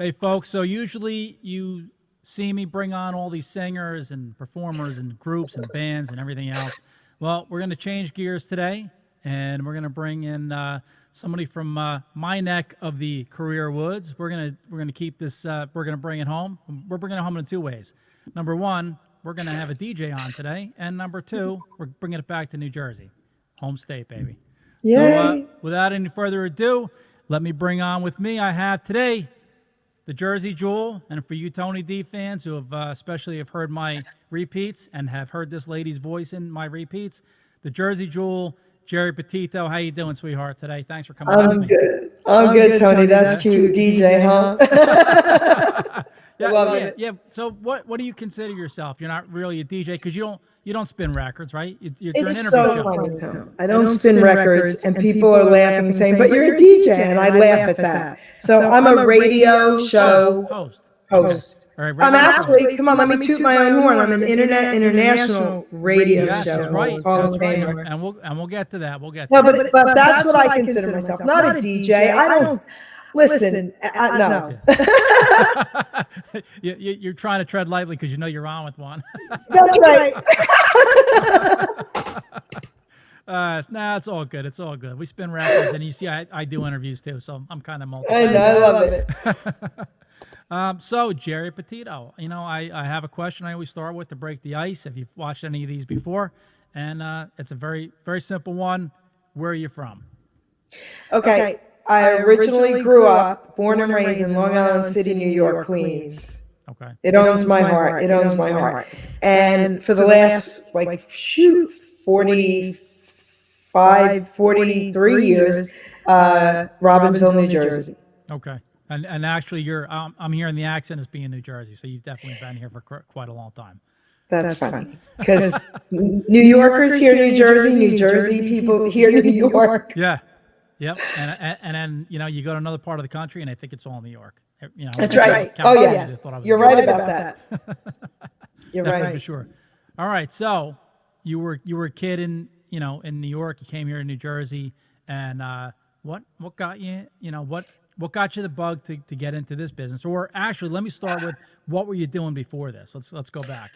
Hey, folks, so usually you see me bring on all these singers and performers and groups and bands and everything else. Well, we're going to change gears today, and we're going to bring in somebody from my neck of the career woods. We're gonna keep this. We're going to bring it home. We're bringing it home in two ways. Number one, we're going to have a DJ on today, and number two, we're bringing it back to New Jersey, home state, baby. Yay. So, without any further ado, let me bring on with me. I have today the Jersey Jewel, and for you Tony D fans who have especially have heard my repeats and have heard this lady's voice in my repeats, the Jersey Jewel, Geri Petito. How you doing, sweetheart, today? Thanks for coming on with me. Good. I'm good, Tony. That's cute. DJ, huh? Love it. Yeah. So what do you consider yourself? You're not really a DJ because you don't spin records, right? You're an interview show. Funny, Tom. I don't spin records, and people are laughing and saying, "But you're a DJ," and I laugh at that. So I'm a radio show host. All right, I'm actually, come on, let me toot my own horn. I'm an international radio show. That's right. Hall of Right. Famer. And we'll get to that. No, but that's what I consider myself. Not a DJ. I don't listen. No. You're trying to tread lightly because you know you're on with one. That's right. Nah, it's all good. It's all good. We spin records, and you see, I do interviews too, so I'm kind of multi. I know. I love it. So, Geri Petito, I have a question I always start with to break the ice. If you've watched any of these before, and it's a very, very simple one. Where are you from? Okay. I originally grew up, born and raised in Long Island City, New York, Queens. Okay. It owns my heart. It owns my heart. And for the last, 43 years, Robbinsville, New Jersey. Okay. And actually, I'm hearing the accent as being New Jersey, so you've definitely been here for quite a long time. That's funny because New Yorkers hear New Jersey, New Jersey people hear New York. Yeah, yep. And then you go to another part of the country, and I think it's all New York. That's right. Oh yeah, you're right about that. You're right for sure. All right, so you were a kid in New York. You came here to New Jersey, and what got you? What got you the bug to get into this business? Or actually, let me start with what were you doing before this? Let's go back.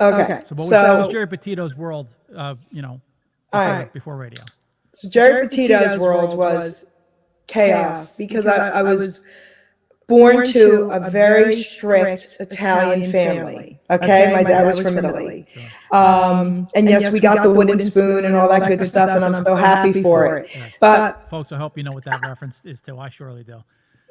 Okay. So what was Geri Petito's world? Before radio. So Geri Petito's world was chaos because I was born to a very strict Italian family. Okay, my dad was from Italy. And yes, we got the wooden spoon and all that good stuff, and I'm so happy for it. But folks, I hope you know what that reference is to. I surely do.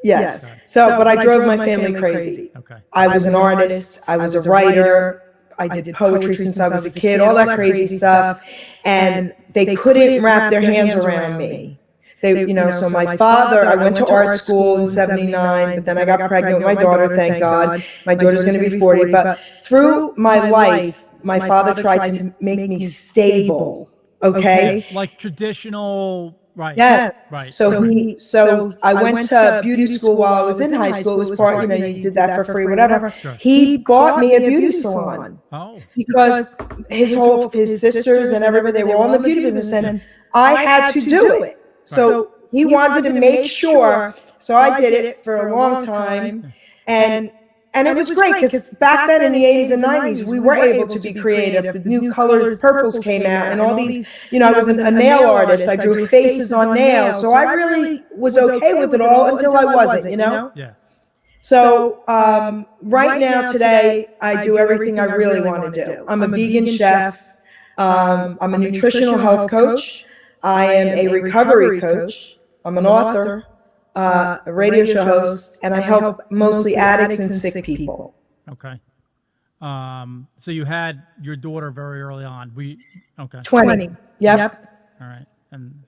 Yes. So, but I drove my family crazy. Okay. I was an artist. I was a writer. I did poetry since I was a kid, all that crazy stuff. And they couldn't wrap their hands around me. So my father, I went to art school in 79, but then I got pregnant with my daughter, thank God. My daughter's going to be 40. But through my life, my father tried to make me stable, okay? Like traditional, right. Yeah. Right. So I went to beauty school while I was in high school. It was part, you did that for free, whatever. Sure. He bought me a beauty salon. Oh. Because his sisters and everybody, they were all in the beauty business, and I had to do it. So he wanted to make sure, so I did it for a long time, and it was great because back then in the 80s and 90s, we were able to be creative. The new colors, purples came out, and all these, I was a nail artist. I drew faces on nails, so I really was okay with it all until I wasn't, Yeah. So right now, today, I do everything I really want to do. I'm a vegan chef. I'm a nutritional health coach. I am a recovery coach. I'm an author, a radio show host, and I help mostly addicts and sick people. Okay. So you had your daughter very early on. 20. Yep. All right. And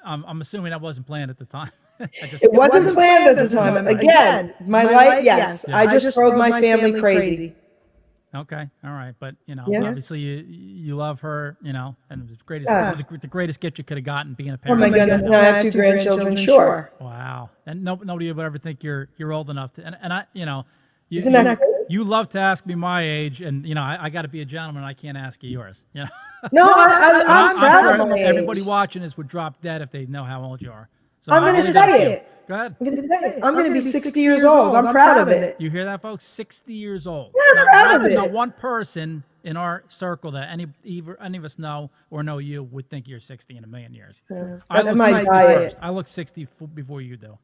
I'm assuming that wasn't planned at the time. It wasn't planned at the time. Again, my life, yes. I just drove my family crazy. Okay, all right, but obviously you love her, and it was the greatest gift you could have gotten being a parent. Oh my goodness, now I have 2 grandchildren, sure. Wow, and nobody would ever think you're old enough to, and I, isn't that good? You love to ask me my age, and I got to be a gentleman. I can't ask you yours. No, I'm proud of my age. Everybody watching this would drop dead if they know how old you are. So I'm going to say it. Go ahead. I'm going to be 60 years old. I'm proud of it. You hear that, folks? 60 years old. I'm proud of it. Not one person in our circle that any of us know or know you would think you're 60 in a million years. That's my diet. First. I look 60 before you do.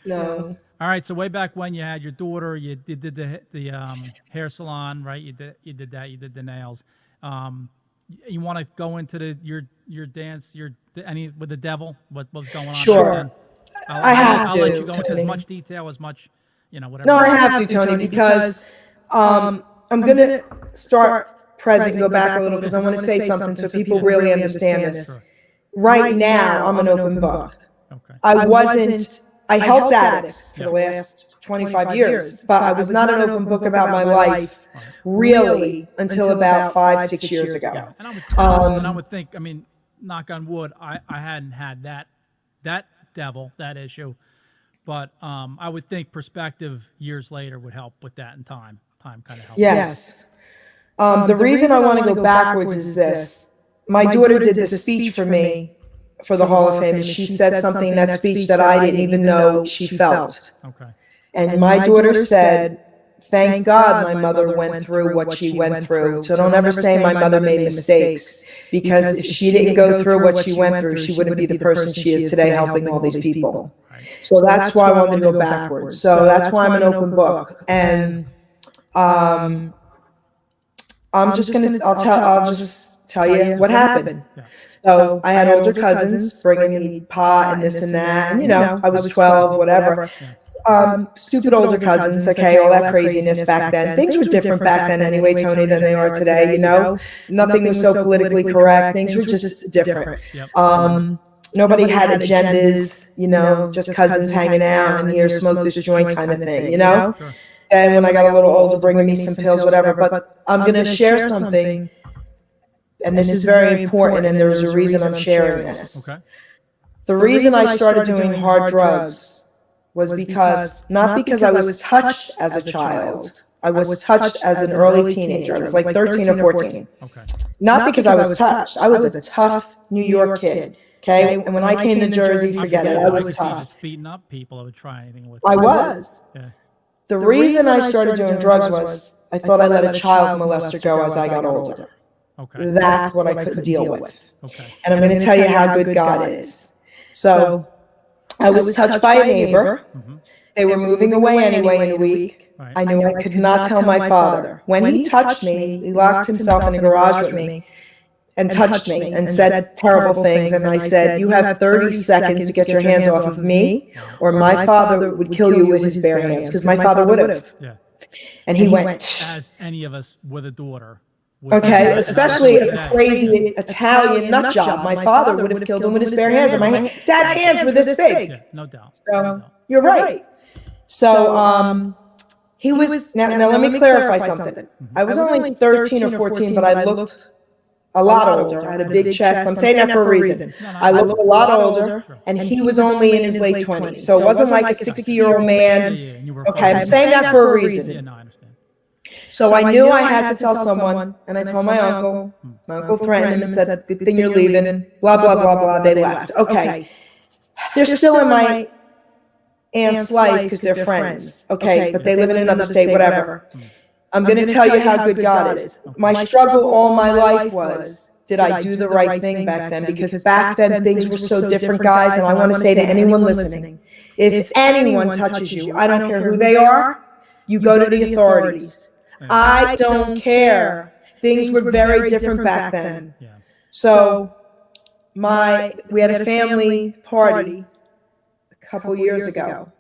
No. All right. So way back when you had your daughter, you did the hair salon, right? You did that. You did the nails. You want to go into your dance, with the devil? What was going on? Sure. I'll let you go into as much detail as much, whatever. No, I have to, Tony, because I'm going to start present, go back a little, because I want to say something so people really understand this. Sure. Right now, I'm an open book. Okay. I helped addicts for the last 25 years, but I was not an open book about my life, really, until about 5-6 years ago. Yeah. And I would think, knock on wood, I hadn't had that devil, that issue, but I would think perspective years later would help with that, and time kind of helps. Yes. The reason I want to go backwards is this. My daughter did the speech for me for the Hall of Fame, and she said something in that speech that I didn't even know she felt. Okay. And my daughter said, thank God my mother went through what she went through. So don't ever say my mother made mistakes, because if she didn't go through what she went through, she wouldn't be the person she is today helping all these people. So that's why I wanted to go backwards. So that's why I'm an open book. And I'm just going to, I'll just tell you what happened. Yeah. So I had older cousins bringing me pot and this and that. And, I was 12, whatever. Stupid older cousins, okay, all that craziness back then. Things were different back then anyway, Tony, than they are today, Nothing was so politically correct. Things were just different. Yep. Nobody had agendas, just cousins hanging out and here, smoke this joint kind of thing, Sure. And when I got a little older, bringing me some pills, whatever. But I'm going to share something, and this is very important, and there's a reason I'm sharing this. Okay. The reason I started doing hard drugs was not because I was touched as a child. I was touched as an early teenager. I was like 13 or 14. Okay. Not because I was touched. I was a tough New York kid. Okay. And when I came to Jersey, forget it. I was tough. Just beating up people. I would try anything with. I was. Yeah. The reason I started doing drugs was I thought I let a child molester go as I got older. Okay. That's what I couldn't deal with. Okay. And I'm going to tell you how good God is. So I was touched by a neighbor. Mm-hmm. They were moving away anyway in a week. Right. I knew I could not tell my father. When he touched me, he locked himself in a garage with me and touched me and said terrible things. And I said, you have 30 seconds to get your hands off of me, or my father would kill you with his bare hands, because my father would have. Yeah. And he went. As any of us with a daughter. Okay, especially a crazy Italian nut job. My father would have killed him with his bare hands, and my dad's hands were this big. Yeah, no doubt. So you're right. So he was now. Let me clarify something. I was only 13 or 14, but I looked a lot older. I had a big chest. I'm saying that for a reason. I looked a lot older, and he was only in his late 20s. So it wasn't like a 60-year-old man. Okay, I'm saying that for a reason. Yeah, no, I understand. So I knew I had to tell someone, and I told my uncle. My uncle threatened him and said, good thing you're leaving, blah, blah, blah, blah. They left. Okay. They're still in my aunt's life because they're friends. Okay, but they live in another state, whatever. I'm going to tell you how good God is. My struggle all my life was, did I do the right thing back then? Because back then things were so different, guys, and I want to say to anyone listening, if anyone touches you, I don't care who they are, you go to the authorities. I don't care. Things were very different back then. Yeah. So we had a family party a couple years ago.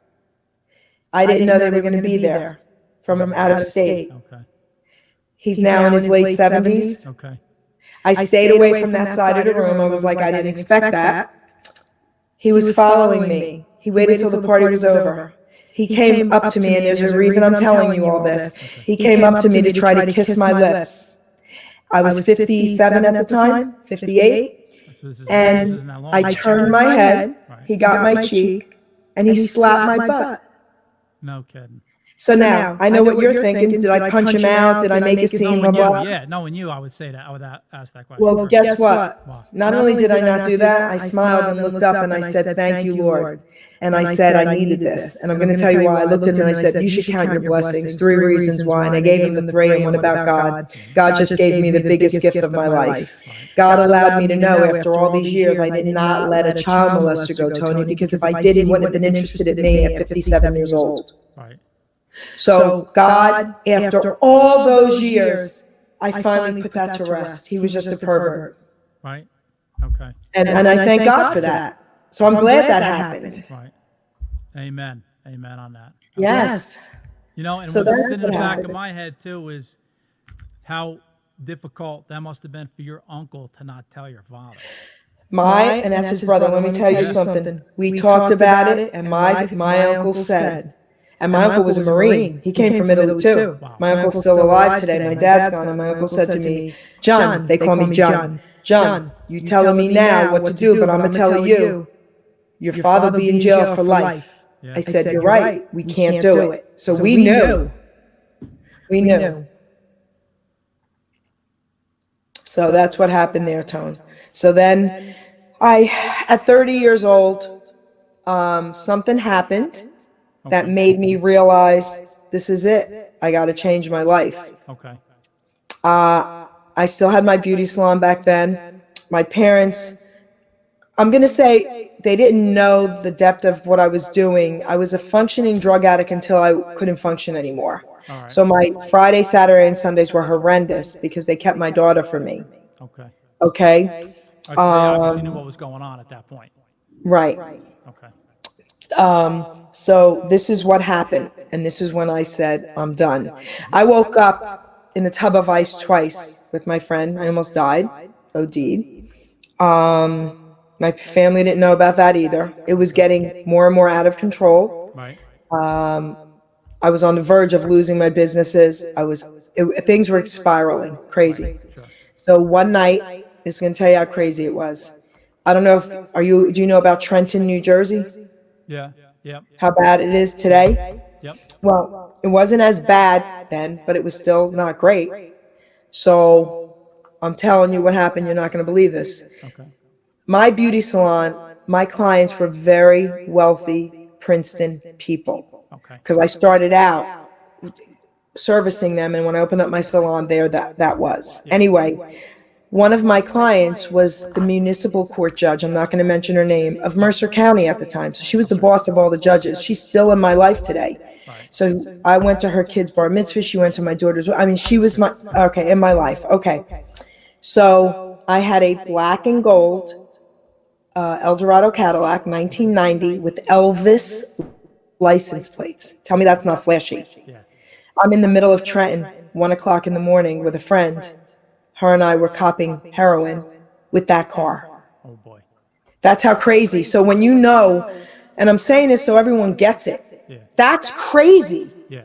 I didn't know they were going to be there from out of state. Okay. He's now in his late 70s. Okay. I stayed away from that side of the room. I was like, I didn't expect that. He was following me. He waited till the party was over. He came up to me, and there's a reason I'm telling you all this. He came up to me to try to kiss my lips. I was 57 at the time, 58. And I turned my head. He got my cheek, and he slapped my butt. No kidding. So now I know what you're thinking. Did I punch him out? Did I make a scene? Blah, blah. Yeah, knowing you, I would say that. I would ask that question. Well, guess what? Wow. Not only did I not do that, I smiled and looked up and I said, "Thank you, Lord." And I said, "I needed this." And I'm going to tell you why. I looked at him and I said, "You should count your blessings." 3 reasons why. And I gave him the 3 and one about God. God just gave me the biggest gift of my life. God allowed me to know after all these years I did not let a child molester go, Tony, because if I did, he wouldn't have been interested in me at 57 years old. Right. So God, after all those years, I finally put that to rest. He was just a pervert. Right. Okay. And I thank God for that. So I'm glad that happened. Right. Amen. Amen on that. Yes. You know, and So what's that's in the what back happened. of my head too is how difficult that must have been for your uncle to not tell your father. And that's his brother. Let me tell you something. We talked about it, and my uncle said, and my uncle was a Marine. He came from Italy too. Wow. My uncle's still alive today. My dad's gone, and my uncle said to me, "John," they call me John. "John, you telling me now what to do, but I'm gonna tell you, your father be in jail for life." Yeah. I said, "You're right. We can't do it." So we knew. We knew. So that's what happened there, Tone. So then at 30 years old, something happened that made me realize this is it. I got to change my life. Okay. I still had my beauty salon back then. My parents, I'm going to say they didn't know the depth of what I was doing. I was a functioning drug addict until I couldn't function anymore. All right. So my Friday, Saturday, and Sundays were horrendous because they kept my daughter from me. Okay. Okay? All right, so they obviously knew what was going on at that point. Right. Okay. So this is what happened. And this is when I said, I'm done. I woke up in a tub of ice twice with my friend. I almost died, OD'd. My family didn't know about that either. It was getting more and more out of control. Right. I was on the verge of losing my businesses. Things were spiraling crazy. Sure. So one night, this is going to tell you how crazy it was. I don't know do you know about Trenton, New Jersey? Yeah. Yep. How bad it is today? Yep. Well, it wasn't as bad then, but it was still not great. So I'm telling you what happened. You're not going to believe this. Okay. My beauty salon, my clients were very wealthy Princeton people. Okay. Because I started out servicing them, and when I opened up my salon there, that was. Anyway, one of my clients was the municipal court judge, I'm not going to mention her name, of Mercer County at the time. So she was the boss of all the judges. She's still in my life today. So I went to her kid's bar mitzvah. She went to my daughter's. I mean, she was in my life. Okay. So I had a black and gold Eldorado Cadillac, 1990, with Elvis license plates. Tell me that's not flashy. Yeah. I'm in the middle of Trenton, 1 o'clock in the morning with a friend. Her and I were copping heroin with that car. Oh boy. That's how crazy. So when you know, and I'm saying this so everyone gets it, Yeah. that's crazy. Yeah.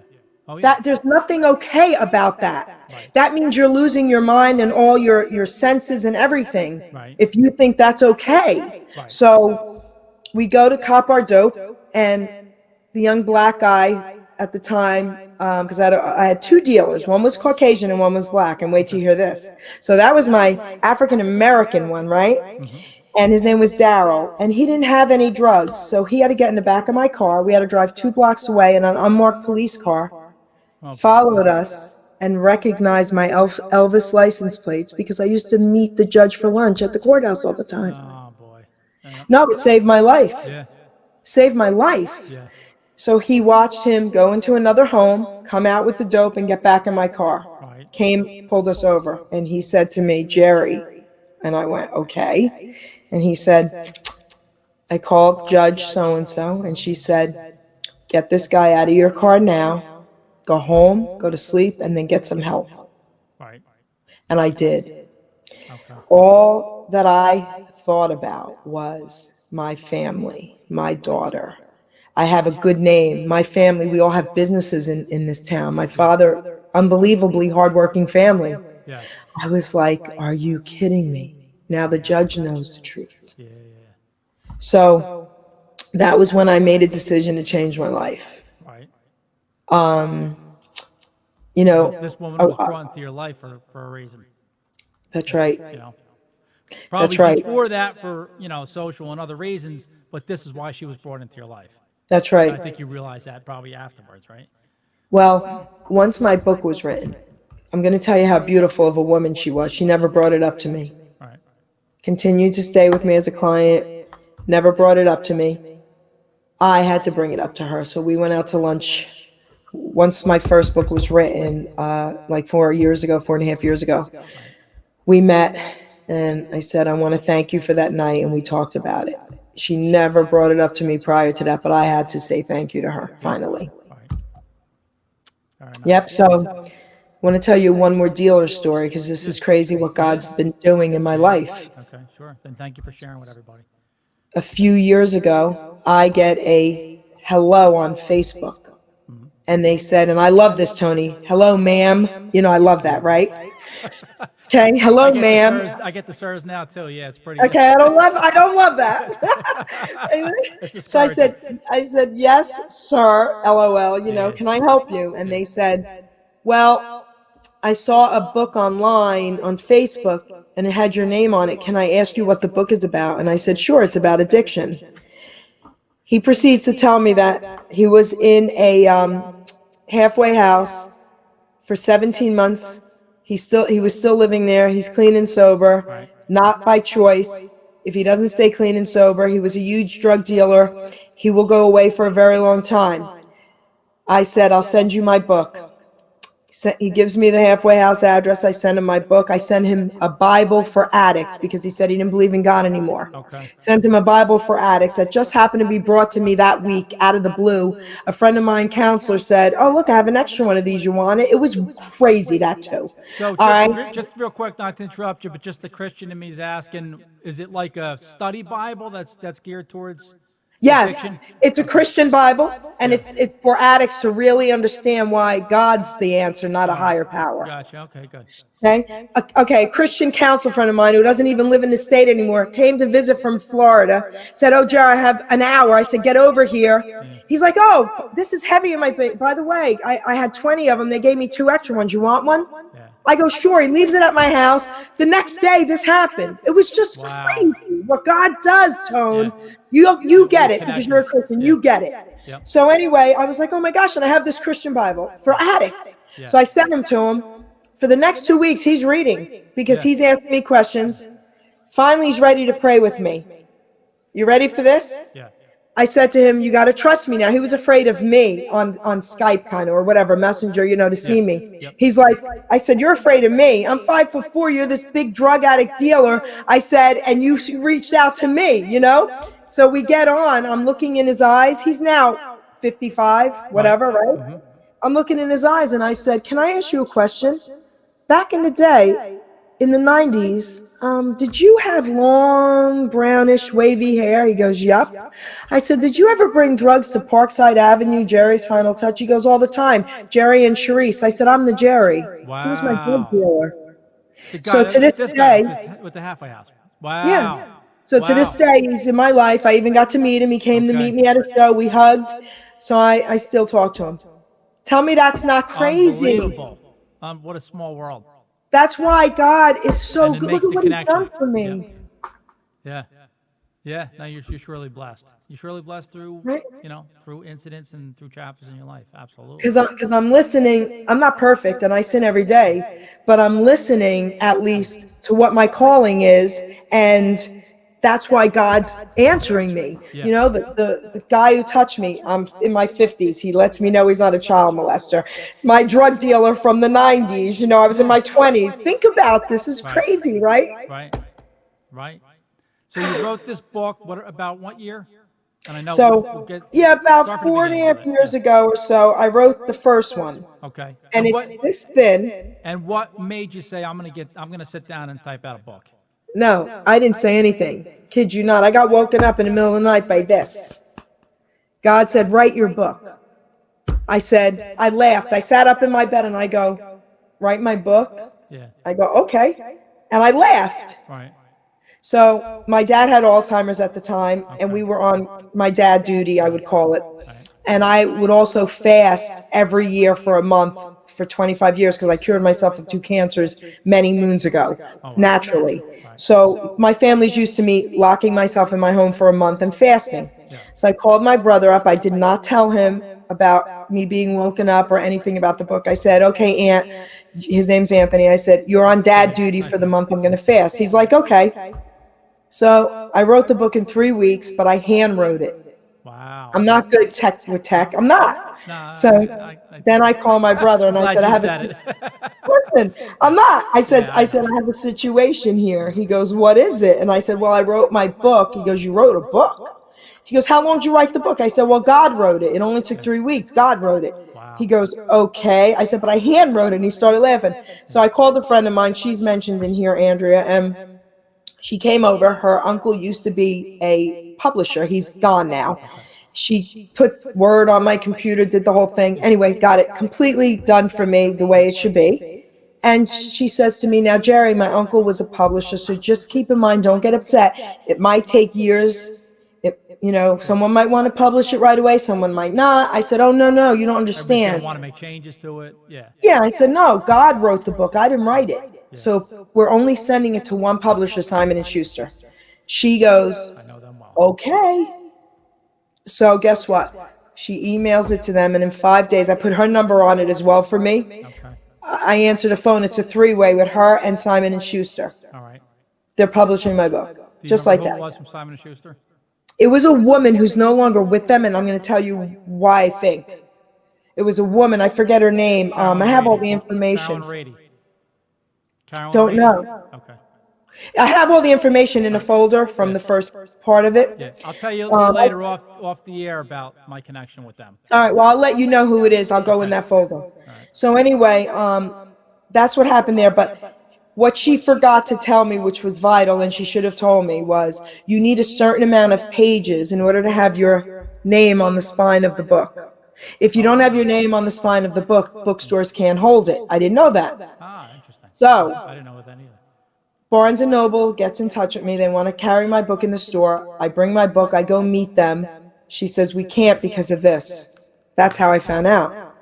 Oh yeah. That there's nothing okay about that. Right. That means you're losing your mind and all your senses and everything. Right. If you think that's okay. Right. So we go to cop our dope, and the young black guy at the time, because I had 2 dealers. One was Caucasian and one was black. And wait till you hear this. So that was my African American one, right? Mm-hmm. And his name was Daryl, and he didn't have any drugs. So he had to get in the back of my car. We had to drive 2 blocks away in an unmarked police car, followed us, and recognized my Elvis license plates because I used to meet the judge for lunch at the courthouse all the time. Oh boy. No, it saved my life. Yeah. Saved my life. Yeah. So he watched him go into another home, come out with the dope, and get back in my car. Right. Came, pulled us over, and he said to me, "Geri," and I went, "Okay." And he said, "I called Judge so-and-so, and she said, get this guy out of your car now, go home, go to sleep, and then get some help." Right. And I did. Okay. All that I thought about was my family, my daughter. I have a good name. My family, we all have businesses in this town. My father, unbelievably hardworking family. Yeah. I was like, are you kidding me? Now the judge knows the truth. Yeah. So that was when I made a decision to change my life. Right. You know, This woman was brought into your life for a reason. that's right. You know, probably That's right. before that for social and other reasons, but this is why she was brought into your life. That's I right. think you realize that probably afterwards, right? Well, once my book was written, I'm going to tell you how beautiful of a woman she was. She never brought it up to me. All right. Continued to stay with me as a client, never brought it up to me. I had to bring it up to her. So we went out to lunch. Once my first book was written, like 4.5 years ago, we met and I said, I want to thank you for that night. And we talked about it. She never brought it up to me prior to that, but I had to say thank you to her finally. All right. Fair enough. Yep. So I want to tell you one more dealer story because this is crazy what God's been doing in my life. Okay, sure. Then thank you for sharing with everybody. A few years ago, I get a hello on Facebook. And they said, and I love this, Tony. Hello, ma'am. You know, I love that, right? Okay. Hello, ma'am. I get the sirs now too. Yeah, it's pretty. Okay. I don't love that. So I said, yes, sir. LOL. You know, can I help you? And they said, well, I saw a book online on Facebook and it had your name on it. Can I ask you what the book is about? And I said, sure, it's about addiction. He proceeds to tell me that he was in a halfway house for 17 months. He was still living there. He's clean and sober, not by choice. If he doesn't stay clean and sober, he was a huge drug dealer. He will go away for a very long time. I said, I'll send you my book. He gives me the halfway house address. I send him my book. I send him a Bible for addicts because he said he didn't believe in God anymore. Okay. Sent him a Bible for addicts that just happened to be brought to me that week out of the blue. A friend of mine, counselor, said, oh, look, I have an extra one of these. You want it? It was crazy, that too. So All right. just real quick, not to interrupt you, but just the Christian in me is asking, is it like a study Bible that's geared towards Yes, addiction? it's a Christian Bible, and it's for addicts to really understand why God's the answer, not a higher power. Gotcha. Okay, good. Okay, a Christian counsel friend of mine who doesn't even live in the state anymore came to visit from Florida, said, oh, Geri, I have an hour. I said, get over here. He's like, oh, this is heavy in my bag. By the way, I had 20 of them. They gave me 2 extra ones. You want one? Yeah. I go, sure. He leaves it at my house. The next day, this happened. It was just crazy what God does, Tone. You get it because you're a Christian. You get it. Yep. So anyway, I was like, oh my gosh, and I have this Christian Bible for addicts. Yeah. So I sent him to him. For the next 2 weeks, he's reading because he's asking me questions. Finally, he's ready to pray with me. You ready for this? Yeah. I said to him, you got to trust me now. He was afraid of me on Skype kind of, or whatever, messenger, to see me. Yep. He's like, I said, you're afraid of me. I'm 5'4". You're this big drug addict dealer. I said, and you reached out to me, So we get on. I'm looking in his eyes. He's now 55, whatever, right? Mm-hmm. I'm looking in his eyes and I said, can I ask you a question? Back in the day, in the 90s, did you have long, brownish, wavy hair? He goes, yep. I said, did you ever bring drugs to Parkside Avenue, Geri's Final Touch? He goes, all the time. Geri and Charisse. I said, I'm the Geri. Wow. He was my drug dealer. So to this day, with the halfway house. Wow. Yeah. So to this day, he's in my life. I even got to meet him. He came to meet me at a show. We hugged. So I still talk to him. Tell me that's not crazy. Unbelievable. What a small world. That's why God is so good. Look at what He's done for me. Yeah. Yeah. No, you're surely blessed. You're surely blessed through, through incidents and through chapters in your life. Absolutely. Because I'm listening. I'm not perfect and I sin every day, but I'm listening at least to what my calling is. And that's why God's answering me. Yeah. The guy who touched me, I'm in my 50s. He lets me know he's not a child molester. My drug dealer from the 90s, I was in my 20s. Think about this. Is crazy, right? Right. So you wrote this book, about what year? And I know about 4.5 years ago or so, I wrote the first one. Okay. And it's this thin. And what made you say, I'm going to sit down and type out a book? No, I didn't say anything. Kid you not. I got woken up in the middle of the night by this. God said, write your book. I said, I laughed. I sat up in my bed and I go, write my book? Yeah. I go, okay. And I laughed. Right. So my dad had Alzheimer's at the time, and we were on my dad duty, I would call it. And I would also fast every year for a month for 25 years because I cured myself of 2 cancers many moons ago, naturally. So my family's used to me locking myself in my home for a month and fasting. So I called my brother up. I did not tell him about me being woken up or anything about the book. I said, okay, Aunt, his name's Anthony. I said, you're on dad duty for the month I'm going to fast. He's like, okay. So I wrote the book in 3 weeks, but I hand wrote it. Wow. I'm not good with tech. I'm not. So then I call my brother and I said, I have listen, I'm not. I said, I have a situation here. He goes, what is it? And I said, well, I wrote my book. He goes, you wrote a book? He goes, how long did you write the book? I said, well, God wrote it. It only took 3 weeks. God wrote it. He goes, okay. I said, but I hand wrote it. And he started laughing. So I called a friend of mine. She's mentioned in here, Andrea, and she came over. Her uncle used to be a publisher. He's gone now. She put word on my computer, did the whole thing. Anyway, got it completely done for me the way it should be. And she says to me, now, Geri, my uncle was a publisher, so just keep in mind, don't get upset. It might take years. Someone might want to publish it right away. Someone might not. I said, oh, no, you don't understand. Want to make changes to it. Yeah. Yeah, I said, no, God wrote the book. I didn't write it. So we're only sending it to one publisher, Simon & Schuster. She goes, okay. So guess what? She emails it to them, and in 5 days, I put her number on it as well for me. I answer the phone. It's a 3-way with her and Simon & Schuster. All right. They're publishing my book, just like that. Who it was from Simon & Schuster? It was a woman who's no longer with them, and I'm going to tell you why I think. It was a woman. I forget her name. I have all the information. Don't know. Okay. I have all the information in a folder from the first part of it. Yeah, I'll tell you later off the air about my connection with them. All right, well, I'll let you know who it is. I'll go in that folder. So anyway, that's what happened there. But what she forgot to tell me, which was vital, and she should have told me, was you need a certain amount of pages in order to have your name on the spine of the book. If you don't have your name on the spine of the book, bookstores can't hold it. I didn't know that. Ah, interesting. So I didn't know that either. Barnes & Noble gets in touch with me. They want to carry my book in the store. I bring my book. I go meet them. She says, we can't because of this. That's how I found out.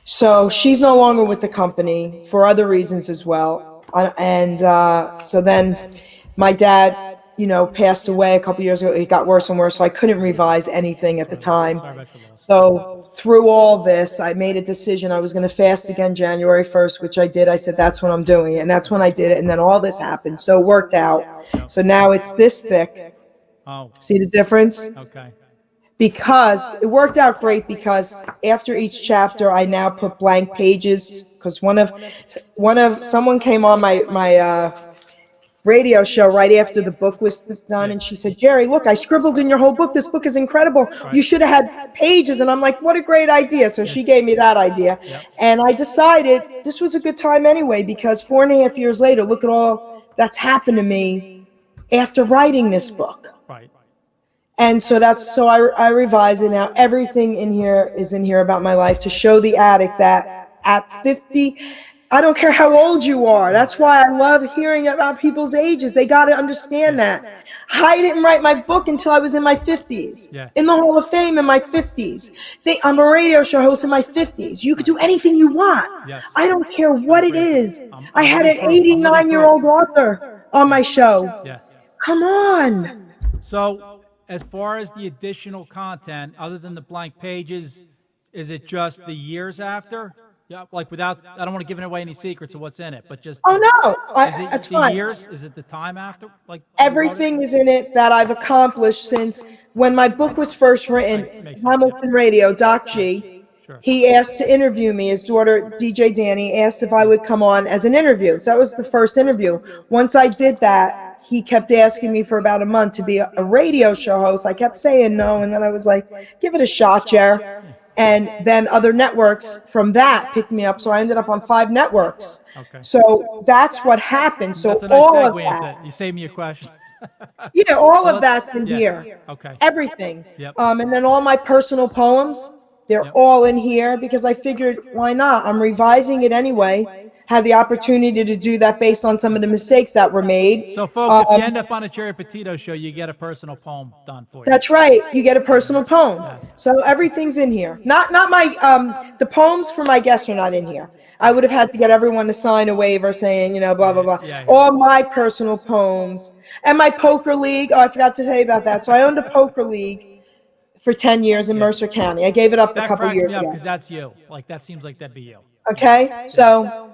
So she's no longer with the company for other reasons as well. So then my dad, passed away a couple years ago. It got worse and worse, so I couldn't revise anything at the time. So through all this, I made a decision. I was going to fast again January 1st, which I did. I said, that's when I'm doing it. And that's when I did it. And then all this happened. So it worked out. So now it's this thick. Oh. See the difference? Okay. Because it worked out great, because after each chapter I now put blank pages, because someone came on my radio show right after the book was done, and she said, Geri, look, I scribbled in your whole book. This book is incredible. You should have had pages. And I'm like, what a great idea. So she gave me that idea. And I decided this was a good time anyway, because 4.5 years later, look at all that's happened to me after writing this book. Right. And so I revise it now. Everything in here is in here about my life to show the addict that at 50, I don't care how old you are. That's why I love hearing about people's ages. They got to understand that. I didn't write my book until I was in my 50s. In the Hall of Fame in my 50s. I'm a radio show host in my 50s. You could do anything you want. I don't care what it is. I had an 89-year-old author on my show. Come on. So as far as the additional content, other than the blank pages, is it just the years after? Yeah, like without, I don't want to give away any secrets of what's in it, but just. Oh no, that's fine. Is it the years? Is it the time after? Like everything is in it that I've accomplished since when my book was first written. Hamilton Radio, Doc G, he asked to interview me. His daughter, DJ Danny, asked if I would come on as an interview. So that was the first interview. Once I did that, he kept asking me for about a month to be a radio show host. I kept saying no, and then I was like, give it a shot, Jer. And then other networks from that picked me up, so I ended up on 5 networks. So that's what happened. So that's a nice all segue of that. into, you saved me a question. Yeah, all of that's in here. Okay. Everything. And then all my personal poems, they're all in here because I figured, why not? I'm revising it anyway. had the opportunity to do that based on some of the mistakes that were made. So, folks, if you end up on a Geri Petito show, you get a personal poem done for you. That's right. You get a personal poem. Yes. So everything's in here. Not my the poems for my guests are not in here. I would have had to get everyone to sign a waiver saying, blah, blah, blah. Yeah. All my personal poems and my poker league. Oh, I forgot to tell you about that. So I owned a poker league for 10 years in Mercer County. I gave it up a couple years ago. Because that's you. Like, that seems like that'd be you. Okay. So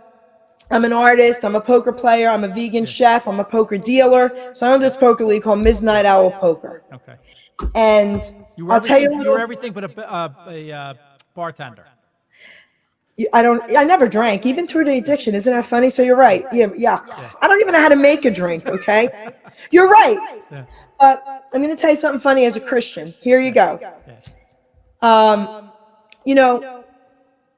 I'm an artist, I'm a poker player, I'm a vegan chef, I'm a poker dealer. So I own this poker league called Midnight Owl Poker. Okay. And I'll tell you, you were everything but a bartender. I never drank, even through the addiction. Isn't that funny? So you're right. Yeah. I don't even know how to make a drink, okay? You're right. Yeah. But I'm going to tell you something funny as a Christian. Here you go.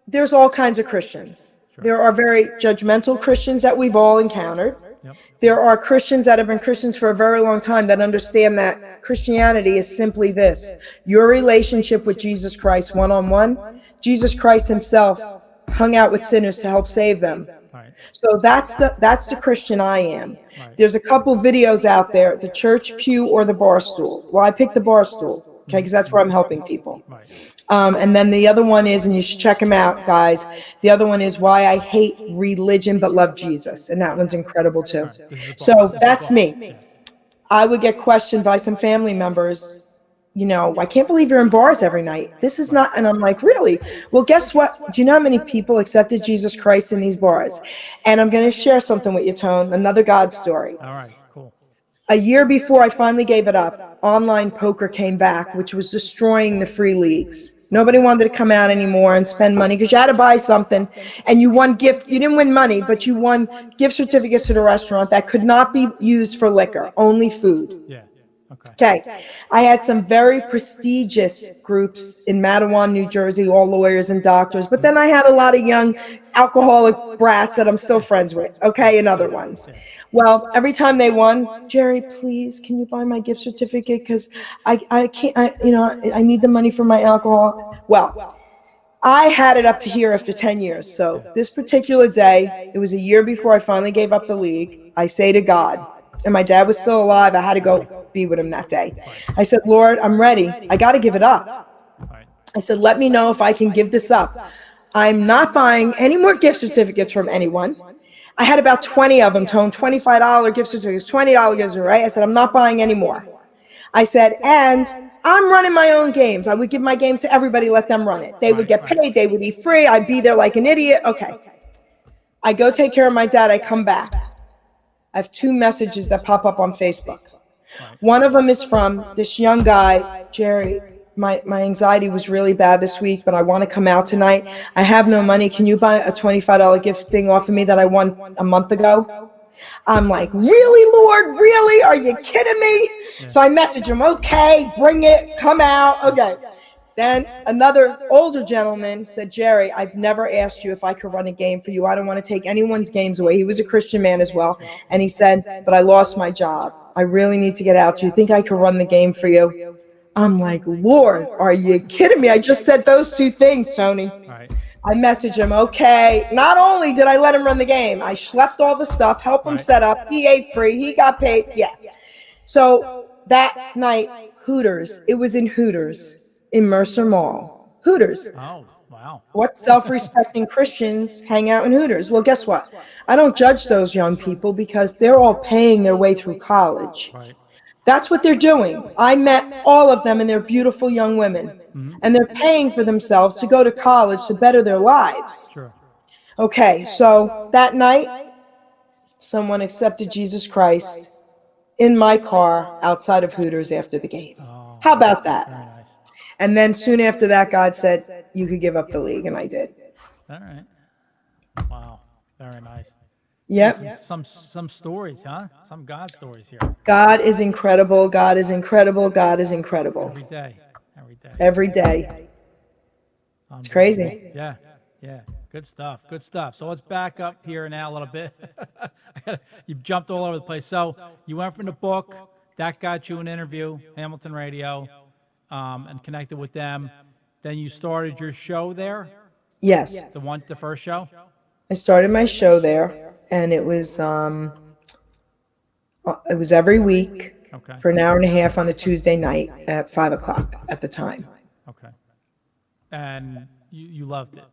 There's all kinds of Christians. There are very judgmental Christians that we've all encountered. Yep. There are Christians that have been Christians for a very long time that understand that Christianity is simply this: your relationship with Jesus Christ one-on-one. Jesus Christ himself hung out with sinners to help save them. Right. So that's the Christian I am. Right. There's a couple videos out there, the church pew or the bar stool. Well, I picked the bar stool, okay, because that's where I'm helping people. Right. And then the other one is, and you should check them out, guys. The other one is Why I Hate Religion But Love Jesus. And that one's incredible too. So that's me. I would get questioned by some family members, I can't believe you're in bars every night. This is not, and I'm like, really? Well, guess what? Do you know how many people accepted Jesus Christ in these bars? And I'm going to share something with you, Tone, another God story. All right, cool. A year before I finally gave it up, online poker came back, which was destroying the free leagues. Nobody wanted to come out anymore and spend money because you had to buy something and you won gift. You didn't win money, but you won gift certificates to the restaurant that could not be used for liquor, only food. Yeah. Okay. Okay. I had some very prestigious groups in Matawan, New Jersey, all lawyers and doctors. But then I had a lot of young alcoholic brats that I'm still friends with. Okay. And other ones. Well, every time they won, Geri, please, can you buy my gift certificate? Because I can't, I need the money for my alcohol. Well, I had it up to here after 10 years. So this particular day, it was a year before I finally gave up the league. I say to God, and my dad was still alive. I had to go be with him that day. I said, Lord, I'm ready. I got to give it up. I said, let me know if I can give this up. I'm not buying any more gift certificates from anyone. I had about 20 of them, Tone, $25 gift certificates, $20 gift certificates, right? I said, I'm not buying any more. I said, and I'm running my own games. I would give my games to everybody, let them run it. They would get paid. They would eat free. I'd be there like an idiot. Okay. I go take care of my dad. I come back. I have 2 messages that pop up on Facebook. One of them is from this young guy, Geri. My anxiety was really bad this week, but I want to come out tonight. I have no money. Can you buy a $25 gift thing off of me that I won a month ago? I'm like, really, Lord? Really? Are you kidding me? Yeah. So I message him, okay, bring it, come out. Okay. Then another older gentleman said, Geri, I've never asked you if I could run a game for you. I don't want to take anyone's games away. He was a Christian man as well. And he said, but I lost my job. I really need to get out. Do you think I could run the game for you? I'm like, Lord, are you kidding me? I just said those 2 things, Tony. Right. I messaged him, okay. Not only did I let him run the game, I schlepped all the stuff, helped him set up. He ate free. He got paid. Yeah. So that night, Hooters, it was in Hooters. In Mercer Mall. Hooters. Oh, wow. What self-respecting Christians hang out in Hooters? Well, guess what? I don't judge those young people because they're all paying their way through college. Right. That's what they're doing. I met all of them and they're beautiful young women. Mm-hmm. And they're paying for themselves to go to college to better their lives. Sure. Okay, so that night, someone accepted Jesus Christ in my car outside of Hooters after the game. Oh, how about that? Very nice. And then soon after that, God said, you could give up the league. And I did. All right. Wow. Very nice. Yep. Some stories, huh? Some God stories here. God is incredible. God is incredible. God is incredible. Every day. Every day. Every day. It's crazy. Yeah. Yeah. Good stuff. Good stuff. So let's back up here now a little bit. You jumped all over the place. So you went from the book. That got you an interview, Hamilton Radio. And connected with them. Then you started your show there? Yes. The first show? I started my show there, and it was every week Okay. for an hour and a half on a Tuesday night at 5 o'clock at the time. Okay. And you loved it.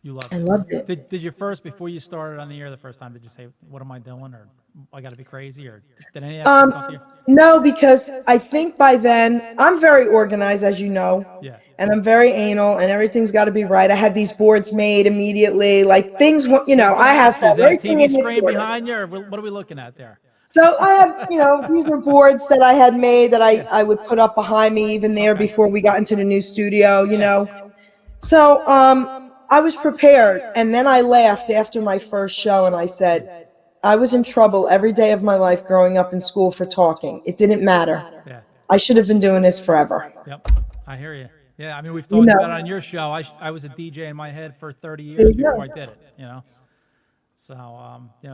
You loved I it. loved it. Did you first, before you started on the air the first time, did you say, "What am I doing?" or "I got to be crazy," or did any of that stuff come to you? No, because I think by then I'm very organized, as you know. Yeah. And I'm very anal, and everything's got to be right. I had these boards made immediately, like things, I have to Is have that a everything TV in its screen order. behind you, or what are we looking at there? So I have, these were boards that I had made that I would put up behind me even there Okay. before we got into the new studio, So I was prepared, and then I laughed after my first show, and I said, I was in trouble every day of my life growing up in school for talking. It didn't matter. Yeah. I should have been doing this forever. Yep. I hear you. Yeah. I mean, we've You talked know. about it on your show. I was a DJ in my head for 30 There years you go. before I did it. So,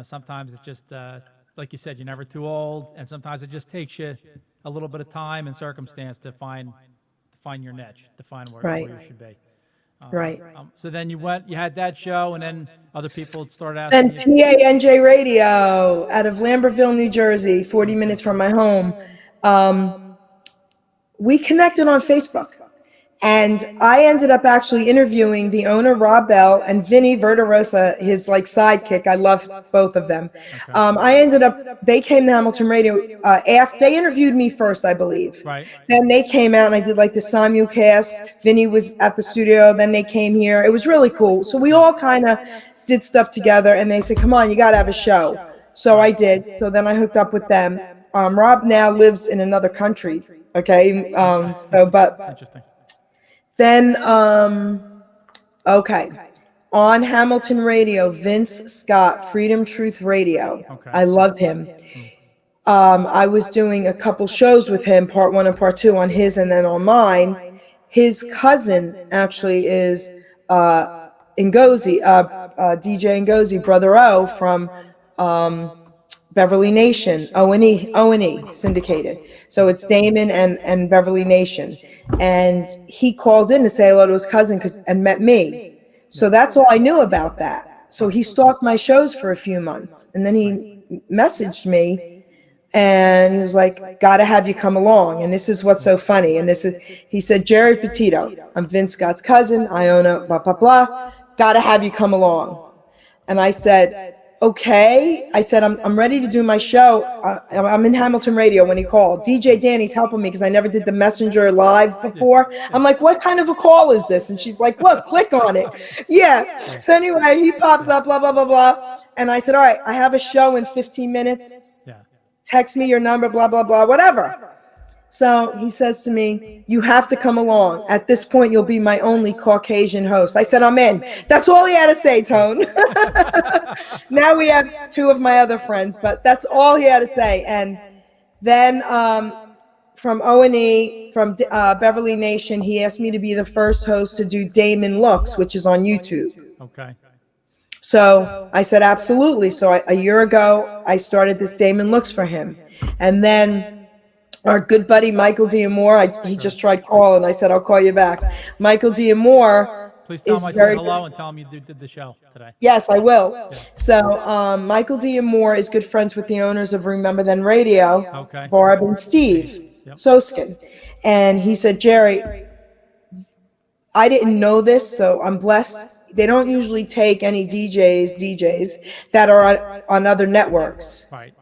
sometimes it's just, like you said, you're never too old, and sometimes it just takes you a little bit of time and circumstance to find your niche, to find where Right. you should be. Right. So then you had that show, and then other people started asking And you. PANJ Radio out of Lambertville, New Jersey, 40 minutes from my home. We connected on Facebook. And I ended up actually interviewing the owner, Rob Bell, and Vinny Verderosa, his sidekick. I love both of them. They came to Hamilton Radio after they interviewed me first, I believe. Right. Then they came out and I did the simulcast. Vinny was at the studio. Then they came here. It was really cool. So we all kind of did stuff together, and they said, "Come on, you got to have a show." So I did. So then I hooked up with them. Rob now lives in another country. Okay. Interesting. Then, on Hamilton Radio, Vince Scott, Freedom Truth Radio. Okay. I love him. I was doing a couple shows with him, part 1 and part 2 on his and then on mine. His cousin actually is Ngozi, DJ Ngozi, Brother O from Beverly Nation, O&E syndicated. So it's Damon and Beverly Nation. And he called in to say hello to his cousin and met me. So that's all I knew about that. So he stalked my shows for a few months. And then he messaged me and he was like, "Gotta have you come along." And this is what's so funny. And he said, "Geri Petito, I'm Vince Scott's cousin. I own a blah, blah, blah. Gotta have you come along." And I said, "Okay." I said, I'm ready to do my show. I'm in Hamilton Radio when he called. DJ Danny's helping me because I never did the Messenger live before. I'm like, "What kind of a call is this?" And she's like, "Look, click on it." Yeah. So anyway, he pops up, blah, blah, blah, blah. And I said, "All right, I have a show in 15 minutes. Yeah. Text me your number, blah, blah, blah, whatever." So he says to me, "You have to come along. At this point, you'll be my only Caucasian host." I said, "I'm in." That's all he had to say, Tone. Now we have 2 of my other friends, but that's all he had to say. And then from O&E, from Beverly Nation, he asked me to be the first host to do Damon Looks, which is on YouTube. Okay. So I said, absolutely. So a year ago, I started this Damon Looks for him. And then our good buddy, Michael D'Amore, he just tried calling. I said, "I'll call you back." Michael D'Amore Please tell is him I very said hello and tell him you did the show today. Yes, I will. So Michael D'Amore is good friends with the owners of Remember Then Radio, Okay. Barb and Steve Soskin. And he said, "Geri, I didn't know this, so I'm blessed. They don't usually take any DJs that are on other networks." Right.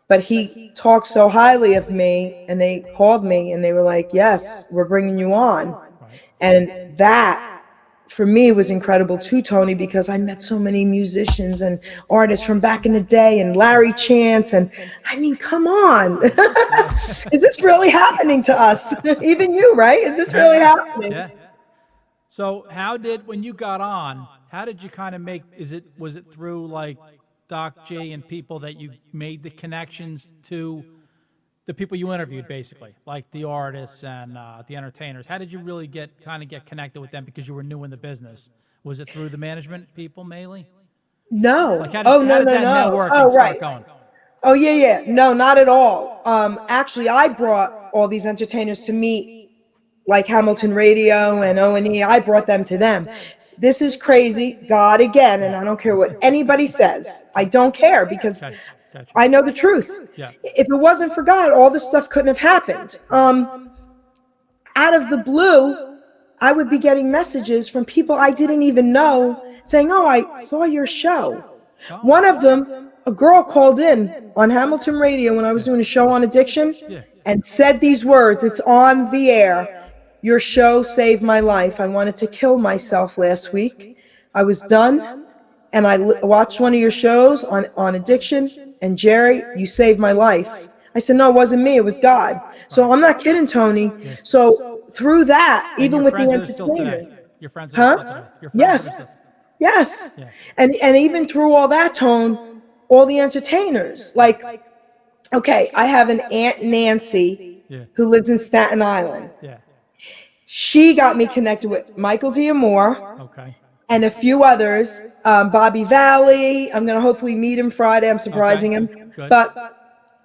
But he talked so highly of me, and they called me and they were like, "Yes, we're bringing you on." And that for me was incredible too, Tony, because I met so many musicians and artists from back in the day, and Larry Chance, and I mean, come on. Is this really happening to us? Even you, right? Is this really happening? Yeah. So when you got on, how did you kind of was it through Doc G and people that you made the connections to the people you interviewed, basically, like the artists and the entertainers? How did you really get connected with them because you were new in the business? Was it through the management people mainly? No. How did that networking start going? Oh, yeah. No, not at all. Actually, I brought all these entertainers to meet, like Hamilton Radio and O&E. I brought them to them. this is crazy, God again, and I don't care what anybody says. I don't care because Gotcha. Gotcha. I know the truth. Yeah. If it wasn't for God, all this stuff couldn't have happened. Out of the blue, I would be getting messages from people I didn't even know saying, oh, I saw your show. One of them, a girl called in on Hamilton Radio when I was doing a show on addiction and said these words. It's on the air. Your show saved my life. I wanted to kill myself last week. I was done, and I watched one of your shows on addiction, and Geri, you saved my life. I said, no, it wasn't me. It was God. So I'm not kidding, Tony. So through that, even with the entertainment. Your friends Huh? Your friends Yes. Yes. And even through all that, Tone, all the entertainers, like, okay, I have an Aunt Nancy who lives in Staten Island. Yeah. She got me connected with Michael D'Amore. Okay. And a few others, Bobby Valley. I'm going to hopefully meet him Friday. I'm surprising him. Good. But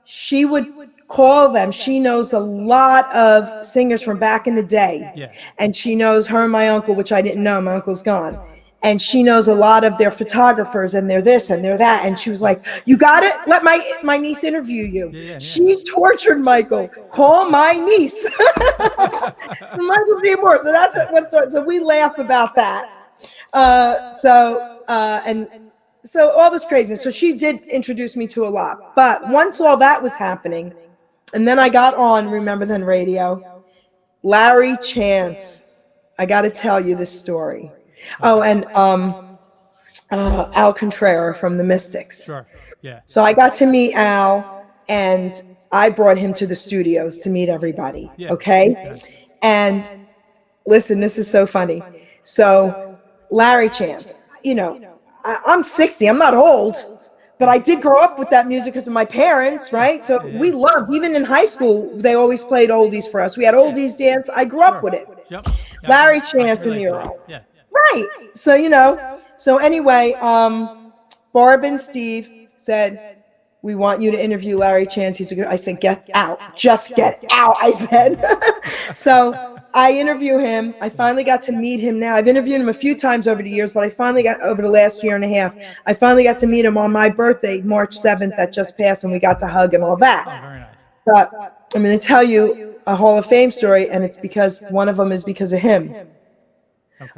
she would call them. She knows a lot of singers from back in the day. Yeah. And she knows her and my uncle, which I didn't know. My uncle's gone. And she knows a lot of their photographers and they're this and they're that. And she was like, you got it? Let my niece interview you. Yeah. She tortured Michael. Call my niece. Michael D'Amore. So that's what started. So we laugh about that. So all this craziness. So she did introduce me to a lot. But once all that was happening, and then I got on Remember Then Radio, Larry Chance. I got to tell you this story. Oh, and Al Contrara from the Mystics. Sure. Yeah. So I got to meet Al, and I brought him to the studios to meet everybody. Yeah. Okay? And listen, this is so funny. So Larry Chance, you know, I'm 60. I'm not old, but I did grow up with that music because of my parents, right? So we loved, even in high school, they always played oldies for us. We had oldies dance. I grew up with it. Yep. Larry Chance and the Earls. Yeah. Right. So, you know, so anyway, Barb and Steve said, we want you to interview Larry Chance. I said, get out. Just get out, I said. So I interview him. I finally got to meet him now. I've interviewed him a few times over the years, but I finally got, over the last year and a half, I finally got to meet him on my birthday, March 7th, that just passed, and we got to hug and all that. Oh, very nice. But I'm going to tell you a Hall of Fame story, and it's because one of them is because of him.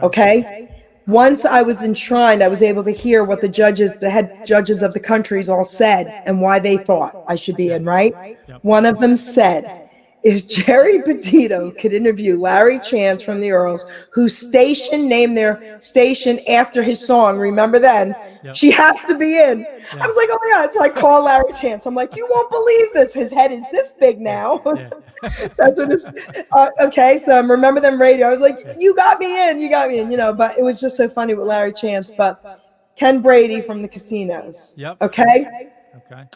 Okay? Once I was enshrined, I was able to hear what the judges, the head judges of the countries all said and why they thought I should be in, right? One of them said, if Geri Petito could interview Larry Chance from the Earls, whose station named their station after his song, Remember Then, she has to be in. I was like, oh my God. So I call Larry Chance. I'm like, you won't believe this. His head is this big now. That's what it's, okay. So Remember Them Radio. I was like, you got me in, you know, but it was just so funny with Larry Chance. But Ken Brady from the Casinos. Okay.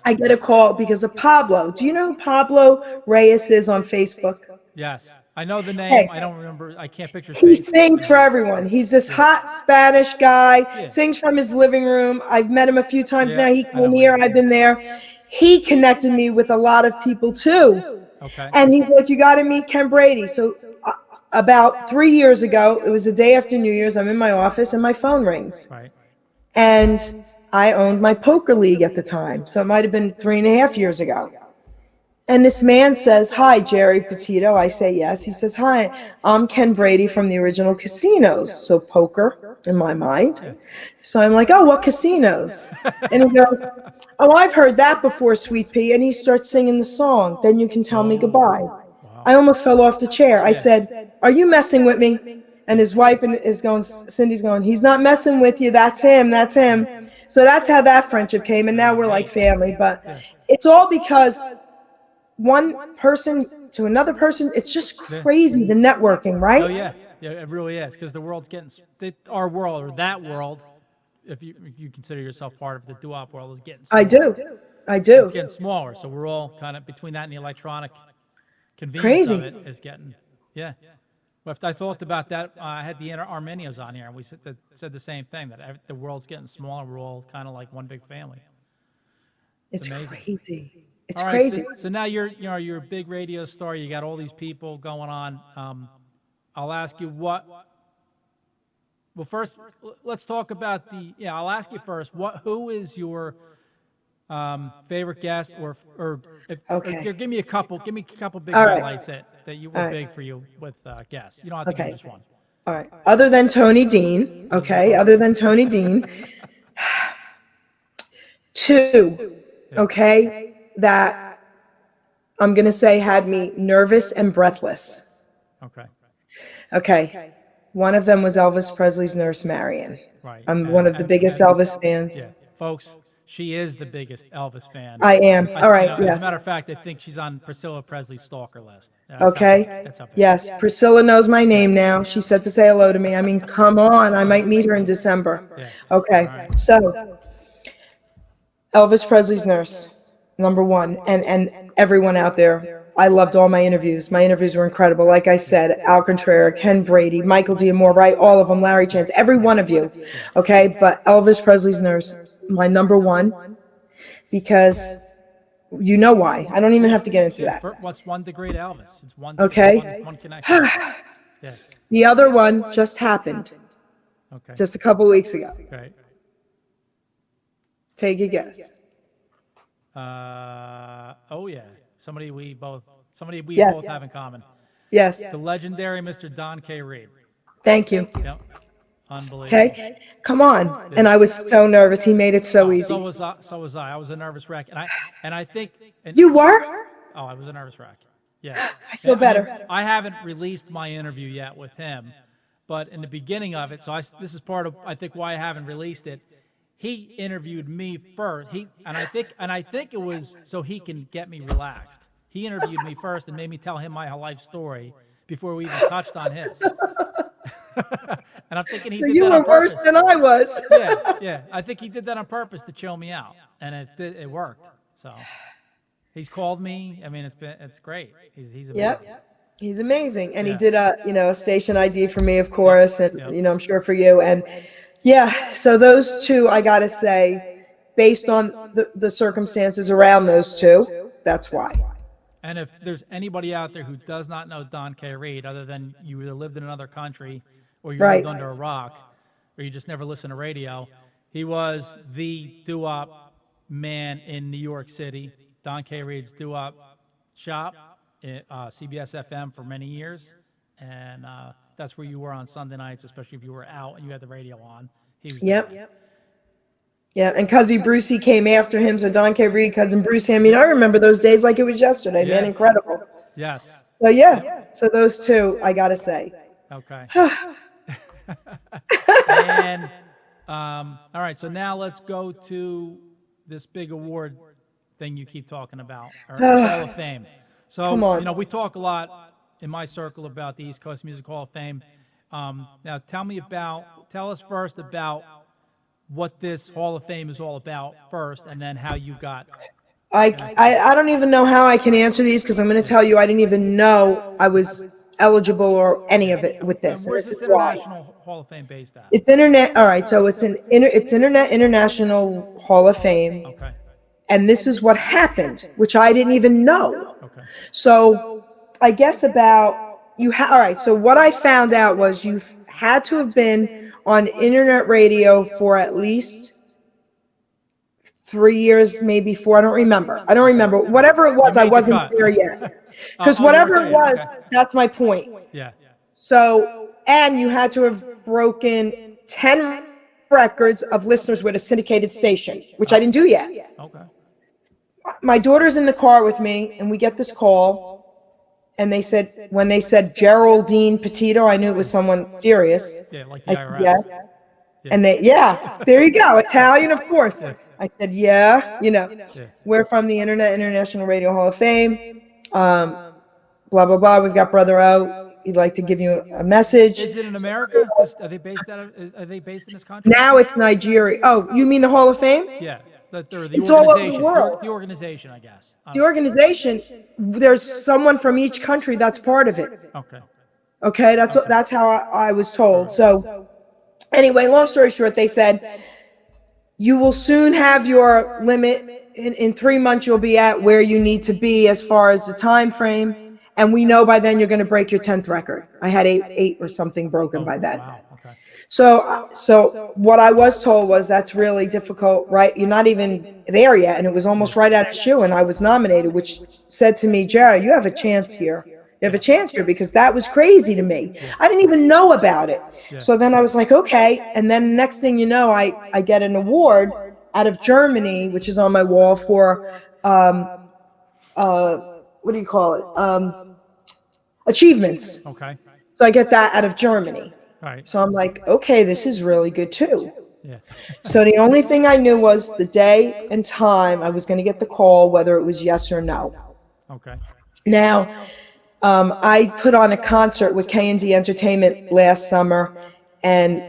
I get a call because of Pablo. Do you know who Pablo Reyes is on Facebook? Yes. I know the name. Hey, I don't remember. I can't picture his he face. sings for everyone. He's this hot Spanish guy, sings from his living room. I've met him a few times now. He came here. I've been there. He connected me with a lot of people too. Okay. And he's like, you got to meet Ken Brady. So about 3 years ago, it was the day after New Year's. I'm in my office and my phone rings. Right. And I owned my poker league at the time. So it might have been 3.5 years ago. And this man says, hi, Geri Petito. I say, yes. He says, hi, I'm Ken Brady from the original Casinos. So poker in my mind. So I'm like, oh, what casinos? And he goes, oh, I've heard that before, Sweet Pea. And he starts singing the song, Then You Can Tell Me Goodbye. I almost fell off the chair. I said, are you messing with me? And his wife is going, Cindy's going, he's not messing with you. That's him. That's him. So that's how that friendship came. And now we're like family. But it's all because one person to another person, it's just crazy, the networking, right? Oh, yeah. Yeah, it really is. Because the world's getting, our world, or that world, if you consider yourself part of the doo-wop world, is getting smaller. I do. It's getting smaller. So we're all kind of between that and the electronic convenience of it is getting, Well, I thought about that. I had the Armenians on here, and we said the same thing, that the world's getting smaller. We're all kind of like one big family. It's amazing. Crazy. It's all right, crazy. So now you're a big radio star. You got all these people going on. I'll ask you, what Well, first, let's talk about I'll ask you first. Who is your favorite guest, or Okay. give me a couple big All right. highlights that you were All right. big for you with guests. You don't have to give Okay. just one. All right. Other than Tony Dean, okay. Other than Tony Dean, two, okay, that I'm gonna say had me nervous and breathless. Okay. Okay. One of them was Elvis Presley's nurse, Marion. Right. I'm one of the biggest Elvis fans. Yeah, folks, she is the biggest Elvis fan. I am. All right. As a Yes. matter of fact, I think she's on Priscilla Presley's stalker list. Okay. That's how big. Yes. Priscilla knows my name now. She said to say hello to me. I mean, come on. I might meet her in December. Yeah. Okay. So Elvis Presley's nurse, number one, and everyone out there. I loved all my interviews. My interviews were incredible. Like I said, Al Contraire, Ken Brady, Michael D'Amore, right? All of them, Larry Chance, every one of you. Okay. But Elvis Presley's nurse, my number one, because you know why. I don't even have to get into that. What's one degree to Elvis? It's one. Okay. One connection. Yeah. The other one just happened Okay. just a couple weeks ago. Right. Take a guess. Oh yeah. Somebody we both Yes. have in common. Yes. The legendary Mr. Don K. Reed. Thank you. Yep. Unbelievable. Okay. Come on. And I was so nervous. He made it so easy. So was I. I was a nervous wreck, and I think. You were? Oh, I was a nervous wreck. Yeah. I feel better. I haven't released my interview yet with him, but in the beginning of it, this is part of I think why I haven't released it. He interviewed me first. And I think it was so he can get me relaxed. He interviewed me first and made me tell him my life story before we even touched on his. And I'm thinking he So did you that were on purpose. worse than I was. Yeah. I think he did that on purpose to chill me out, and it worked. So he's called me. I mean, it's great. He's amazing. Yep. He's amazing. And he did a station ID for me, of course, and I'm sure for you. And yeah, so those two, I gotta say, based on the circumstances around those two, that's why. And if there's anybody out there who does not know Don K. Reed, other than you either lived in another country or you lived under a rock or you just never listened to radio, he was the doo-wop man in New York City. Don K. Reed's doo-wop shop at CBS FM for many years. And that's where you were on Sunday nights, especially if you were out and you had the radio on. He was Yep. Yeah, and Cousin Brucey came after him, so Don K. Reed, Cousin Brucey. I mean, I remember those days like it was yesterday, man. Incredible. Yes. So yeah, so those two, I gotta say. Okay. And all right, so now let's go to this big award thing you keep talking about, or Hall of Fame. So Come on. we talk a lot in my circle about the East Coast Music Hall of Fame. Now tell us first about what this Hall of Fame is all about first, and then how you got. I don't even know how I can answer these because I'm going to tell you I didn't even know I was eligible or any of it with this. Where's This this is why. International Hall of Fame based at? It's internet. All right, so it's Internet International Hall of Fame, Okay. and this is what happened, which I didn't even know. Okay. So I guess all right. So what I found out was you had to have been on internet radio for at least 3 years, maybe 4. I don't remember. Whatever it was, I wasn't there yet. Because whatever it was, that's my point. Yeah. So, and you had to have broken 10 records of listeners with a syndicated station, which I didn't do yet. Okay. My daughter's in the car with me, and we get this call. And when they said Geraldine Petito, I knew it was someone serious. Yeah, like the I said, IRS. yes. And there you go. Italian, of course. I said, we're from the Internet International Radio Hall of Fame. Blah, blah, blah. We've got Brother O. He'd like to give you a message. Is it in America? Are they based in this country? Now it's Nigeria. Oh, you mean the Hall of Fame? Yeah. The It's all over the world. The organization, I guess. The organization, there's someone from each country that's part of it. Okay. Okay, that's how I was told. So anyway, long story short, they said, you will soon have your limit. In 3 months, you'll be at where you need to be as far as the time frame. And we know by then you're going to break your 10th record. I had eight or something broken by then. Wow. Okay. So what I was told was that's really difficult, right? You're not even there yet. And it was almost right at a shoe. And I was nominated, which said to me, Geri, you have a chance here. You have a chance here, because that was crazy to me. I didn't even know about it. So then I was like, okay. And then next thing you know, I get an award out of Germany, which is on my wall for, what do you call it? Achievements. Okay. So I get that out of Germany. All right. So I'm like, okay, this is really good too. Yeah. So the only thing I knew was the day and time I was going to get the call, whether it was yes or no. Okay. Now, I put on a concert with K&D Entertainment last summer, and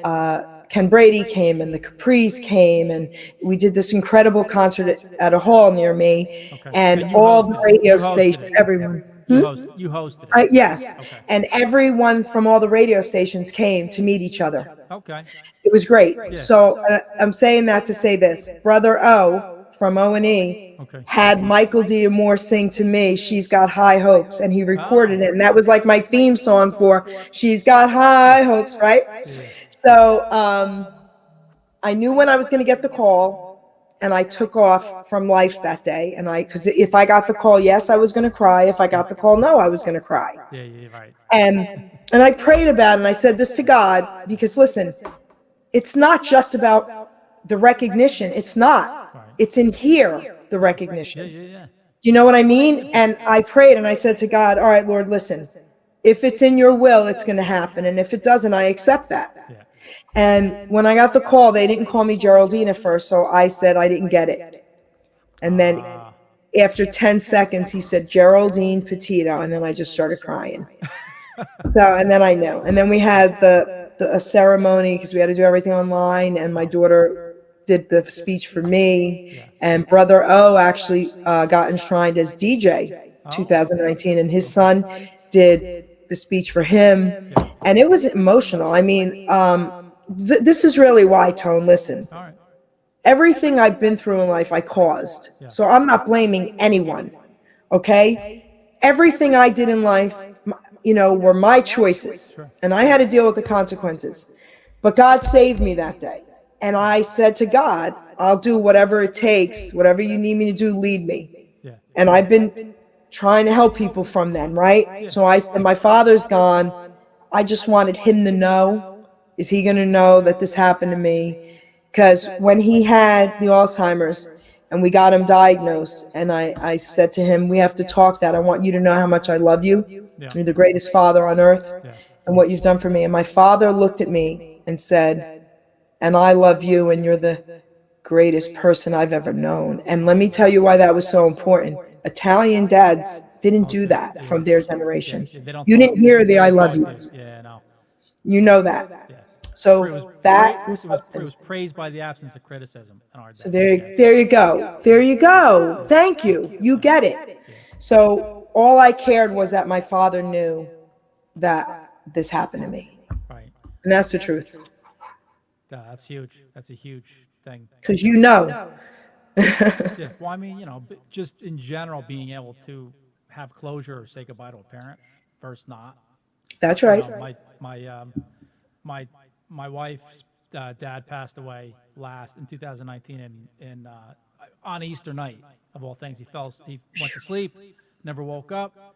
Ken Brady came, and the Capris came, and we did this incredible concert at a hall near me, Okay. and And you all the hosted it. radio You hosted stations, it. everyone. You hosted it. Yes, Okay. and everyone from all the radio stations came to meet each other. Okay. It was great. So I'm saying that to say this. Brother O from O&E had Michael D'Amore sing to me, She's Got High Hopes, and he recorded it. And that was like my theme song for She's Got High Hopes, right? So I knew when I was going to get the call, and I took off from life that day. And because if I got the call, yes, I was going to cry. If I got the call, no, I was going to cry. Yeah, right. And I prayed about it, and I said this to God, because listen, it's not just about the recognition. It's not. It's in here, the recognition. Yeah. Do you know what I mean? And I prayed, and I said to God, all right, Lord, listen, if it's in your will, it's going to happen. And if it doesn't, I accept that. Yeah. And when I got the call, they didn't call me Geraldine at first, so I said I didn't get it. And then after 10 seconds, he said, Geraldine Petito, and then I just started crying. And then I knew. And then we had a ceremony, because we had to do everything online, and my daughter did the speech for me, and Brother O actually got enshrined as DJ 2019, and his son did the speech for him, and it was emotional. I mean, this is really why, Tone, listen. All right. Everything I've been through in life, I caused. So I'm not blaming anyone, okay? Everything I did in life, were my choices. And I had to deal with the consequences. But God saved me that day. And I said to God, I'll do whatever it takes. Whatever you need me to do, lead me. Yeah. And I've been trying to help people from then, right? So I said, my father's gone. I just wanted him to know. Is he going to know that this happened to me? Because when he had the Alzheimer's and we got him diagnosed, and I said to him, we have to talk, that I want you to know how much I love you. You're the greatest father on earth, and what you've done for me. And my father looked at me and said, and I love you, and you're the greatest person I've ever known. And let me tell you why that was so important. Italian dads didn't do that from their generation. You didn't hear the I love yous. Yeah, no. You know that. Yeah. So that was It was praised by the absence of criticism in our day. So there you go. There you go. Thank you. You get it. So all I cared was that my father knew that this happened to me. Right. And that's the truth. Yeah, that's huge. That's a huge thing. Because you know. Yeah. Well, I mean, just in general, being able to have closure or say goodbye to a parent, first not. That's right. My wife's dad passed away last in 2019, and on Easter night of all things, he went to sleep, never woke up,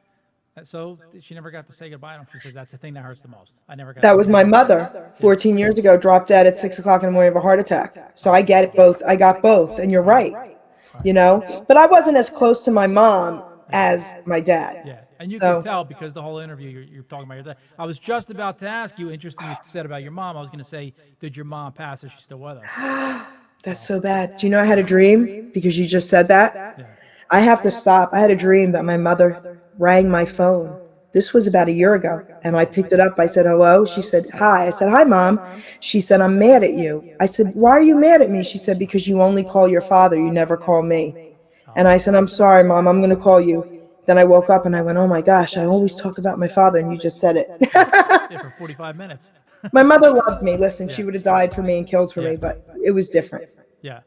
so she never got to say goodbye to him. She says that's the thing that hurts the most. I never got. That was my mother. 14 years ago, dropped dead at 6 o'clock in the morning of a heart attack. So I get it both. I got both, and you're right. But I wasn't as close to my mom as my dad. Yeah. And you can tell because the whole interview you're talking about your dad. I was just about to ask you, interesting you said about your mom. I was going to say, did your mom pass? Is she still with us? That's so bad. Do you know I had a dream? Because you just said that. Yeah. I have to stop. I had a dream that my mother rang my phone. This was about a year ago. And I picked it up. I said, hello. She said, hi. I said, hi, Mom. She said, I'm mad at you. I said, why are you mad at me? She said, because you only call your father. You never call me. And I said, I'm sorry, Mom. I'm going to call you. Then I woke up and I went, oh my gosh, I always talk about my father, and you just said it. Yeah, for 45 minutes. My mother loved me. Listen, she would have died for me and killed for me, but it was different. Yeah,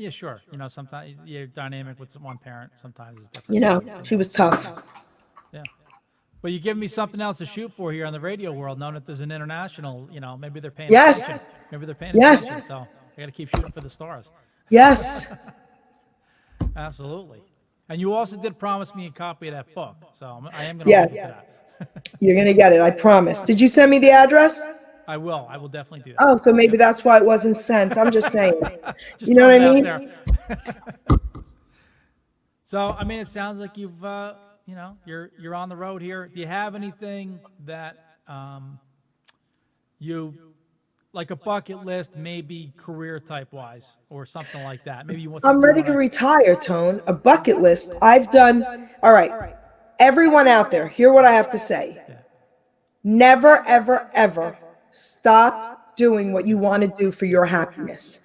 sure. Sometimes your dynamic with one parent sometimes is different. She was tough. Yeah. Well, you give me something else to shoot for here on the radio world, knowing that there's an international, maybe they're paying Yes. attention. Maybe they're paying Yes. attention. So I got to keep shooting for the stars. Yes. Absolutely. And you also did promise me a copy of that book. So I am going to Yeah. hold you to that. You're going to get it. I promise. Did you send me the address? I will. I will definitely do that. Oh, so maybe that's why it wasn't sent. I'm just saying. Just You know what I throwing mean? it out there. So, I mean, it sounds like you've, you're on the road here. Do you have anything that you, like a bucket list, maybe career type wise or something like that? Maybe you want I'm something ready you to wanna- retire, Tone. A bucket list. I've done. All right. Everyone out there, hear what I have to say. Never, ever, ever stop doing what you want to do for your happiness.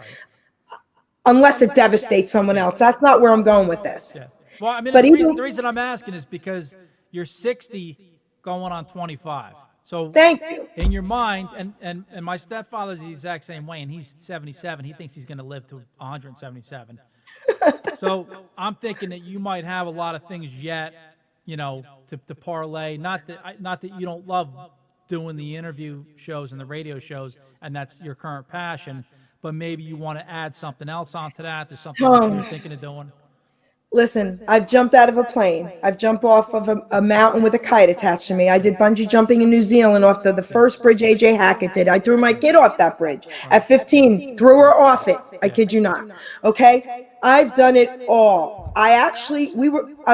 Unless it devastates someone else. That's not where I'm going with this. Yeah. Well, I mean, But the reason I'm asking is because you're 60 going on 25. So Thank you. in your mind, and my stepfather's the exact same way, and he's 77. He thinks he's going to live to 177. So I'm thinking that you might have a lot of things yet, to parlay. Not that you don't love doing the interview shows and the radio shows, and that's your current passion, but maybe you want to add something else onto that. There's something else you're thinking of doing. Listen, I've jumped out of a plane. I've jumped off of a mountain with a kite attached to me. I did bungee jumping in New Zealand off the first bridge A.J. Hackett did. I threw my kid off that bridge at 15, threw her off it. I kid you not. Okay? I've done it all. I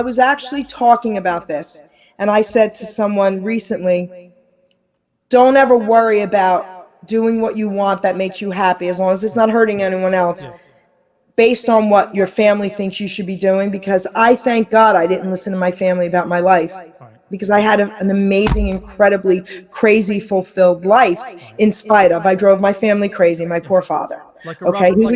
was actually talking about this, and I said to someone recently, don't ever worry about doing what you want that makes you happy as long as it's not hurting anyone else. Based on what your family thinks you should be doing, because I thank God I didn't listen to my family about my life, because I had an amazing, incredibly crazy, fulfilled life in spite of. I drove my family crazy, my poor father. Like a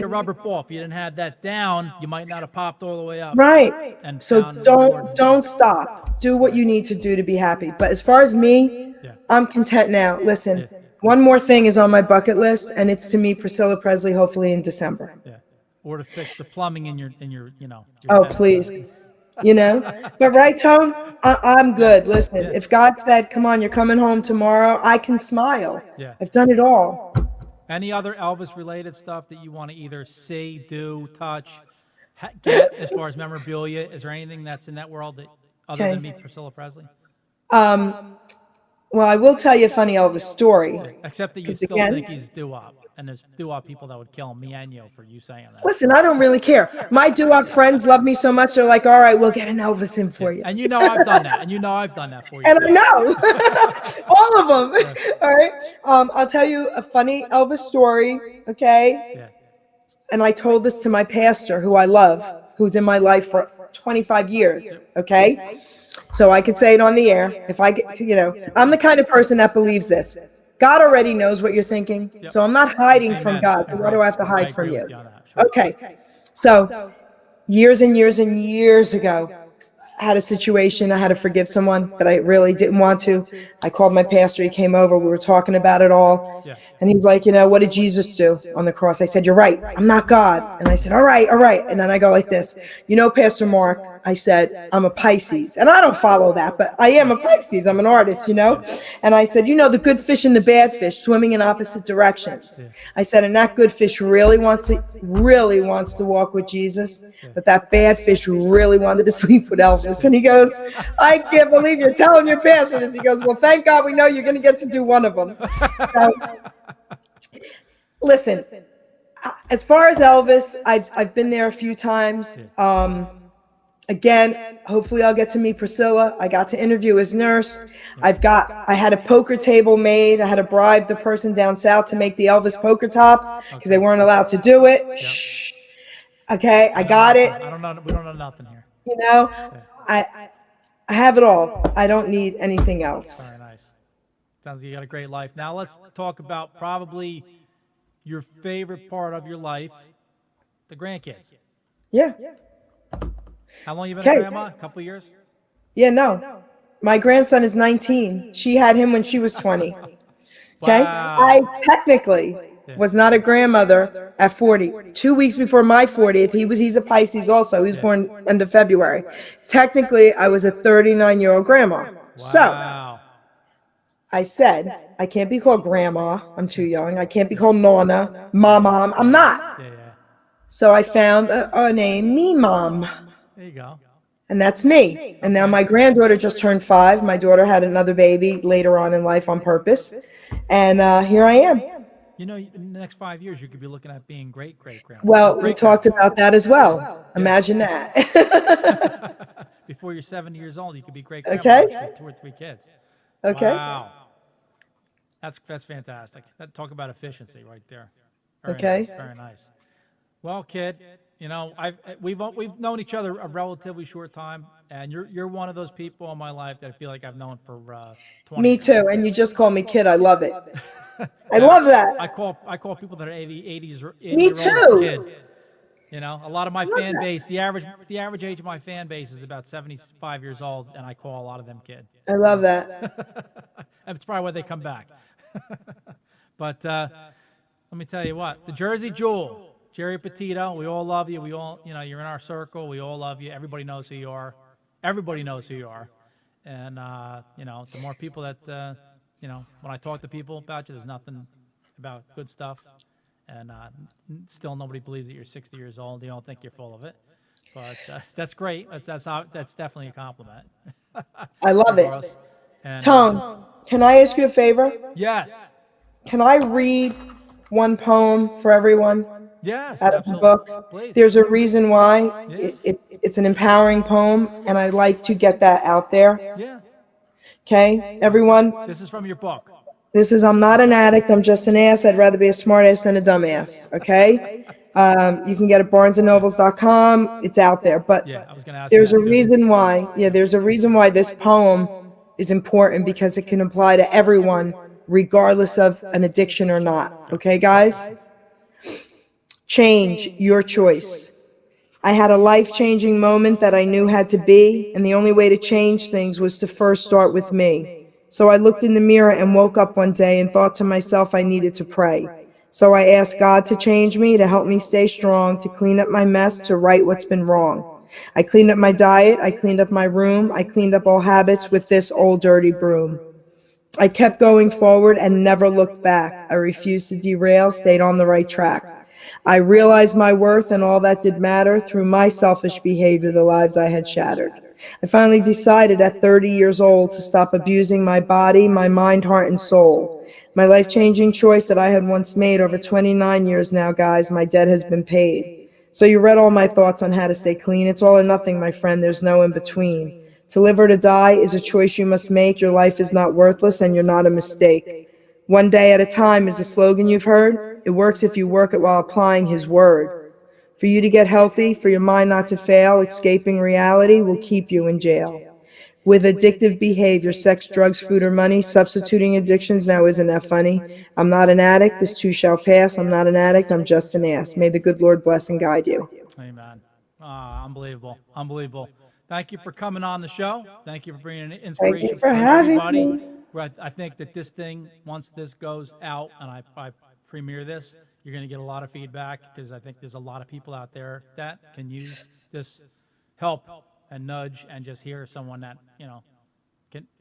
rubber ball. If you didn't have that down, you might not have popped all the way up. Right. And So found reward. don't stop. Do what you need to do to be happy. But as far as me, I'm content now. Listen, one more thing is on my bucket list, and it's to meet Priscilla Presley, hopefully in December. Yeah. Or to fix the plumbing in your Oh, house. please. But right, Tone, I'm good. Listen, if God said, come on, you're coming home tomorrow, I can smile. Yeah. I've done it all. Any other Elvis related stuff that you want to either see, do, touch, get as far as memorabilia? Is there anything that's in that world that other than meet Priscilla Presley? Well, I will tell you a funny Elvis story. Except that you still think he's doo-wop. And there's doo-wop people that would kill me and you for you saying that. Listen, I don't really care. My doo-wop friends love me so much, they're like, all right, we'll get an Elvis in for you. And I've done that. And I've done that for you. And I know. All of them. All right. I'll tell you a funny Elvis story, okay? Yeah. And I told this to my pastor, who I love, who's in my life for 25 years, okay? So I could say it on the air. If I get, I'm the kind of person that believes this. God already knows what you're thinking, so I'm not hiding from God. So what do I have to hide from you? Okay. So years and years and years ago, I had a situation. I had to forgive someone that I really didn't want to. I called my pastor. He came over. We were talking about it all. And he's like, what did Jesus do on the cross? I said, you're right. I'm not God. And I said, all right. And then I go like this. Pastor Mark, I said, I'm a Pisces. And I don't follow that, but I am a Pisces. I'm an artist, And I said, the good fish and the bad fish swimming in opposite directions. I said, and that good fish really wants to walk with Jesus, but that bad fish really wanted to sleep with Elvis. And he goes, I can't believe you're telling your pastor this. He goes, well, thank God we know you're going to get to do one of them. So, listen, as far as Elvis, I've been there a few times. Again, hopefully I'll get to meet Priscilla. I got to interview his nurse. I had a poker table made. I had to bribe the person down south to make the Elvis poker top because they weren't allowed to do it. Shh. Okay, I got it. I don't know. We don't know nothing here. I have it all. I don't need anything else. Very nice. Sounds like you got a great life. Now let's talk about probably your favorite part of your life, the grandkids. Yeah. How long you been a grandma? A couple years? Yeah, no. My grandson is 19. She had him when she was 20. Okay? Wow. I technically was not a grandmother at 40. 2 weeks before my 40th, he's a Pisces also. He was born end of February. Technically, I was a 39-year-old grandma. So Wow. I said, I can't be called grandma. I'm too young. I can't be called nonna, mom. I'm not. Yeah. So I found a name, me mom. There you go. And that's me. And now my granddaughter just turned 5. My daughter had another baby later on in life on purpose. And here I am. You know, in the next 5 years, you could be looking at being great grandma. Well, we talked about that as well. Imagine that. Before you're 70 years old, you could be great grandma Okay. with 2 or 3 kids. Okay. Wow. That's fantastic. Talk about efficiency right there. Very Okay. nice, very nice. Well, kid, you know, we've known each other a relatively short time, and you're one of those people in my life that I feel like I've known for 20 Me years. too. And you just call me kid. I love it. I love that. I call people that are 80s or 80 Me year olds too. kid. You know, a lot of my fan base, the average age of my fan base is about 75 years old, and I call a lot of them kid. I love that. And it's probably why they come back. But let me tell you what, the Jersey Jewel, Geri Petito, we all love you. We all, you know, you're in our circle. We all love you. Everybody knows who you are. Everybody knows who you are. And, you know, the more people that, you know, when I talk to people about you, there's nothing about good stuff. And still nobody believes that you're 60 years old. They don't think you're full of it. But that's great. That's definitely a compliment. I love it. And, Tone, can I ask you a favor? yes. Can I read one poem for everyone Yes, out of the absolutely. book? Please. There's a reason why. It's an empowering poem, and I like to get that out there. Yeah. Okay, everyone? This is from your book. This is, I'm not an addict, I'm just an ass. I'd rather be a smart ass than a dumb ass, okay? You can get it at barnesandnobles.com. It's out there. But Yeah, I was going to ask there's you a that, too. reason why. Yeah, there's a reason why this poem is important, because it can apply to everyone, regardless of an addiction or not. Okay, guys? Change your choice. I had a life-changing moment that I knew had to be, and the only way to change things was to first start with me. So I looked in the mirror and woke up one day and thought to myself I needed to pray. So I asked God to change me, to help me stay strong, to clean up my mess, to right what's been wrong. I cleaned up my diet, I cleaned up my room, I cleaned up all habits with this old dirty broom. I kept going forward and never looked back. I refused to derail, stayed on the right track. I realized my worth and all that did matter through my selfish behavior, the lives I had shattered. I finally decided at 30 years old to stop abusing my body, my mind, heart, and soul. My life-changing choice that I had once made over 29 years now, guys, my debt has been paid. So you read all my thoughts on how to stay clean. It's all or nothing, my friend. There's no in between. To live or to die is a choice you must make. Your life is not worthless and you're not a mistake. One day at a time is the slogan you've heard. It works if you work it while applying his word. For you to get healthy, for your mind not to fail, escaping reality will keep you in jail. With addictive behavior, sex, drugs, food, or money, substituting addictions, now isn't that funny? I'm not an addict, this too shall pass. I'm not an addict, I'm just an ass. May the good Lord bless and guide you. Amen. Unbelievable. Unbelievable. Thank you for coming on the show. Thank you for bringing an inspiration Thank you for having everybody. me. I think that this thing, once this goes out and I premiere this, you're going to get a lot of feedback, because I think there's a lot of people out there that can use this help and nudge and just hear someone that, you know,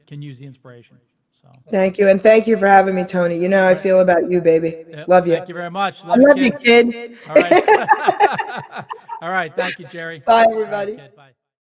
can use the inspiration. So Thank you, and thank you for having me, Tony. You know how I feel about you, baby. yep, Love you. Thank you very much. I love you, kid. All right. All right. Thank you, Geri. Bye, All right, everybody. kid. Bye.